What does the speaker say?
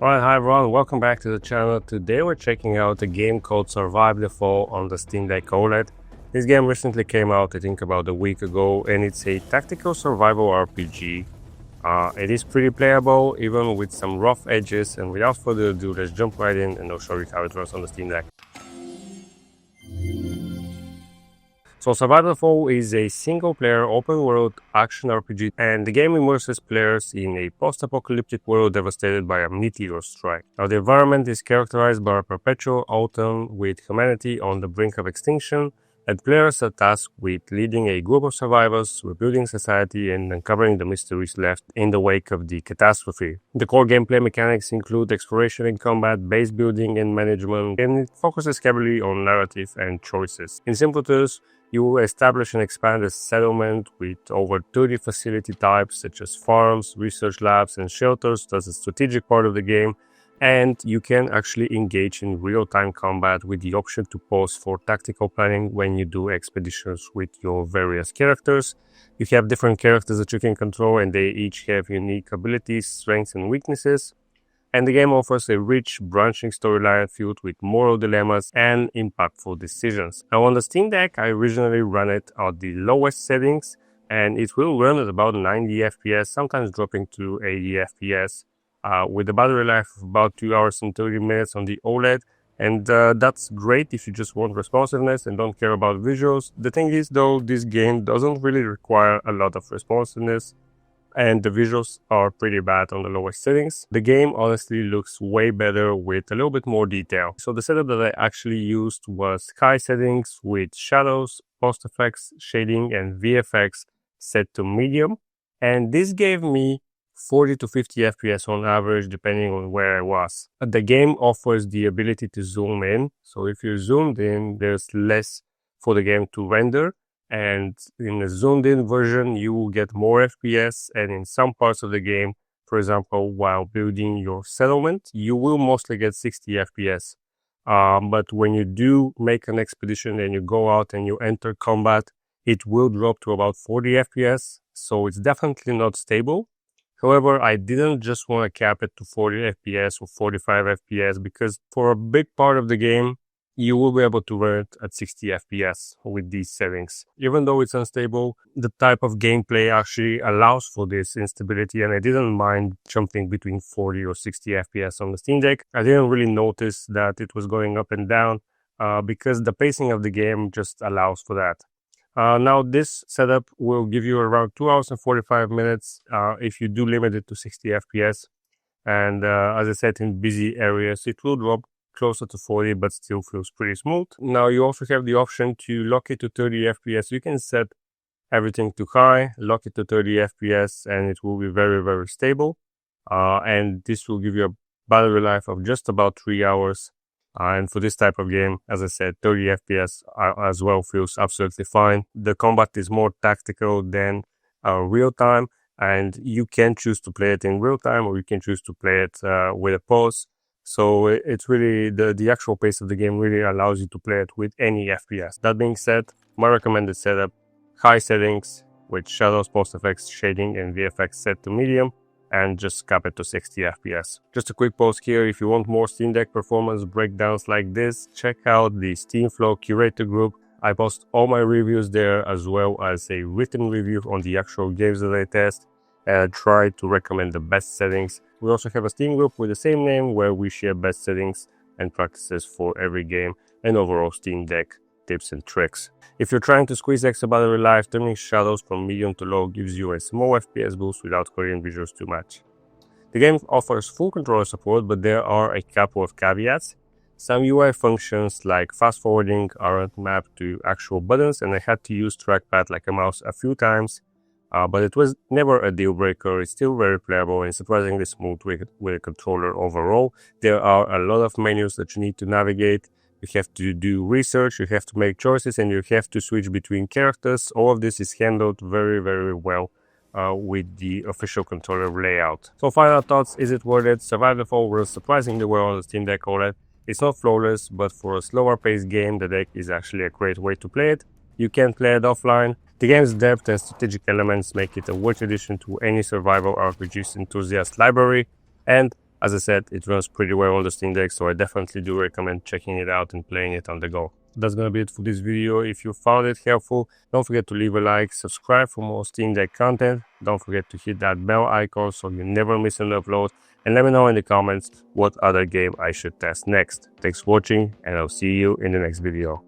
Alright, hi everyone, welcome back to the channel. Today we're checking out a game called Survive the Fall on the Steam Deck OLED. This game recently came out, I think about a week ago, and it's a tactical survival RPG. It is pretty playable, even with some rough edges, and without further ado, let's jump right in and I'll show you how it runs on the Steam Deck. So Survive the Fall is a single-player open-world action RPG, and the game immerses players in a post-apocalyptic world devastated by a meteor strike. Now, the environment is characterized by a perpetual autumn with humanity on the brink of extinction, and players are tasked with leading a group of survivors, rebuilding society, and uncovering the mysteries left in the wake of the catastrophe. The core gameplay mechanics include exploration and combat, base building and management, and it focuses heavily on narrative and choices. In simple terms, you will establish and expand a settlement with over 30 facility types such as farms, research labs, and shelters. That's a strategic part of the game. And you can actually engage in real-time combat with the option to pause for tactical planning when you do expeditions with your various characters. You have different characters that you can control, and they each have unique abilities, strengths, and weaknesses. And the game offers a rich, branching storyline filled with moral dilemmas and impactful decisions. Now on the Steam Deck, I originally ran it at the lowest settings, and it will run at about 90 FPS, sometimes dropping to 80 FPS, with a battery life of about 2 hours and 30 minutes on the OLED. And that's great if you just want responsiveness and don't care about visuals. The thing is though, this game doesn't really require a lot of responsiveness, and the visuals are pretty bad on the lowest settings. The game honestly looks way better with a little bit more detail. So the setup that I actually used was high settings with shadows, post effects, shading, and VFX set to medium. And this gave me 40 to 50 FPS on average, depending on where I was. The game offers the ability to zoom in. So if you're zoomed in, there's less for the game to render. And in the zoomed in version, you will get more FPS, and in some parts of the game, for example, while building your settlement, you will mostly get 60 FPS. But when you do make an expedition and you go out and you enter combat, it will drop to about 40 FPS, so it's definitely not stable. However, I didn't just want to cap it to 40 FPS or 45 FPS because for a big part of the game, you will be able to run it at 60 FPS with these settings. Even though it's unstable, the type of gameplay actually allows for this instability, and I didn't mind jumping between 40 or 60 FPS on the Steam Deck. I didn't really notice that it was going up and down because the pacing of the game just allows for that. Now this setup will give you around 2 hours and 45 minutes if you do limit it to 60 FPS. And as I said, in busy areas, it will drop closer to 40, but still feels pretty smooth. Now you also have the option to lock it to 30 FPS. You can set everything to high, lock it to 30 FPS, and it will be very, very stable. And this will give you a battery life of just about 3 hours. And for this type of game, as I said, 30 FPS as well feels absolutely fine. The combat is more tactical than real time, and you can choose to play it in real time, or you can choose to play it with a pause. So it's really, the actual pace of the game really allows you to play it with any FPS. That being said, my recommended setup, high settings with shadows, post effects, shading, and VFX set to medium, and just cap it to 60 FPS. Just a quick pause here, if you want more Steam Deck performance breakdowns like this, check out the SteamFlow Curator group. I post all my reviews there, as well as a written review on the actual games that I test, and I try to recommend the best settings. We also have a Steam group with the same name where we share best settings and practices for every game and overall Steam Deck tips and tricks. If you're trying to squeeze extra battery life, turning shadows from medium to low gives you a small FPS boost without hurting visuals too much. The game offers full controller support, but there are a couple of caveats. Some UI functions like fast forwarding aren't mapped to actual buttons, and I had to use trackpad like a mouse a few times. But it was never a deal breaker. It's still very playable and surprisingly smooth with a controller overall. There are a lot of menus that you need to navigate. You have to do research, you have to make choices, and you have to switch between characters. All of this is handled very, very well with the official controller layout. So final thoughts, is it worth it? Survive the Fall runs surprisingly well on the Steam Deck OLED. It's not flawless, but for a slower paced game, the deck is actually a great way to play it. You can play it offline. The game's depth and strategic elements make it a worthy addition to any survival RPG's enthusiast library, and As I said, it runs pretty well on the Steam Deck, so I definitely do recommend checking it out and playing it on the go. That's gonna be it for this video. If you found it helpful, don't forget to leave a like, subscribe for more Steam Deck content, don't forget to hit that bell icon so you never miss an upload, and let me know in the comments what other game I should test next. Thanks for watching, and I'll see you in the next video.